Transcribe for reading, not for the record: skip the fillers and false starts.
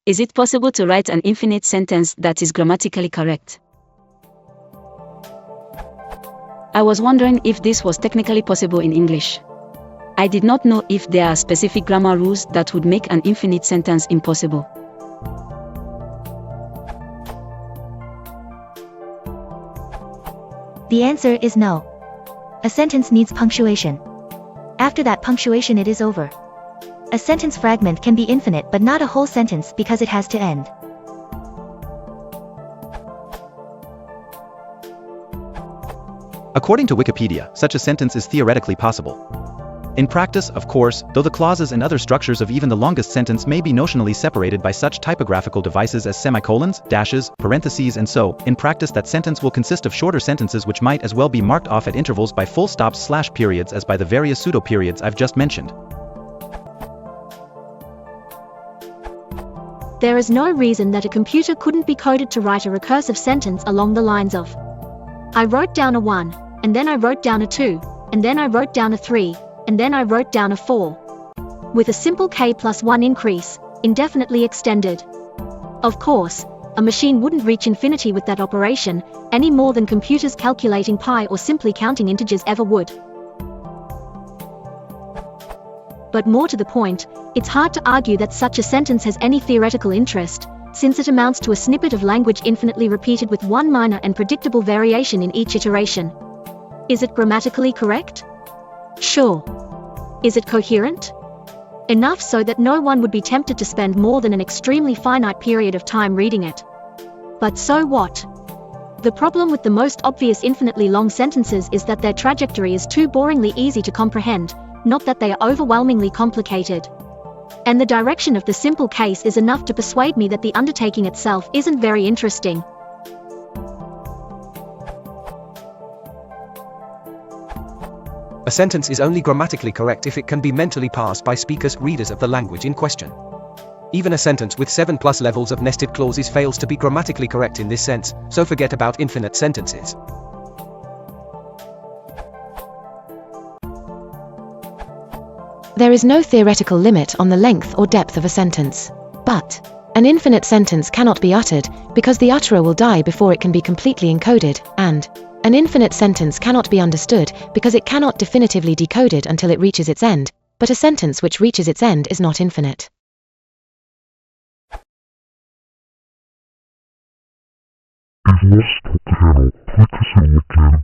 Is it possible to write an infinite sentence that is grammatically correct? I was wondering if this was technically possible in English. I did not know if there are specific grammar rules that would make an infinite sentence impossible. The answer is no. A sentence needs punctuation. After that punctuation, it is over. A sentence fragment can be infinite but not a whole sentence because it has to end. According to Wikipedia, such a sentence is theoretically possible. In practice, of course, though the clauses and other structures of even the longest sentence may be notionally separated by such typographical devices as semicolons, dashes, parentheses, and so, in practice that sentence will consist of shorter sentences which might as well be marked off at intervals by full stops / periods as by the various pseudo-periods I've just mentioned. There is no reason that a computer couldn't be coded to write a recursive sentence along the lines of, I wrote down a 1, and then I wrote down a 2, and then I wrote down a 3, and then I wrote down a 4. With a simple k+1 increase, indefinitely extended. Of course, a machine wouldn't reach infinity with that operation, any more than computers calculating pi or simply counting integers ever would. But more to the point, it's hard to argue that such a sentence has any theoretical interest, since it amounts to a snippet of language infinitely repeated with one minor and predictable variation in each iteration. Is it grammatically correct? Sure. Is it coherent? Enough so that no one would be tempted to spend more than an extremely finite period of time reading it. But so what? The problem with the most obvious infinitely long sentences is that their trajectory is too boringly easy to comprehend, not that they are overwhelmingly complicated. And the direction of the simple case is enough to persuade me that the undertaking itself isn't very interesting. A sentence is only grammatically correct if it can be mentally parsed by speakers, readers of the language in question. Even a sentence with 7+ levels of nested clauses fails to be grammatically correct in this sense, so forget about infinite sentences. There is no theoretical limit on the length or depth of a sentence. But an infinite sentence cannot be uttered, because the utterer will die before it can be completely encoded, and an infinite sentence cannot be understood, because it cannot definitively decode it until it reaches its end, but a sentence which reaches its end is not infinite. If you watched the channel, click the silver can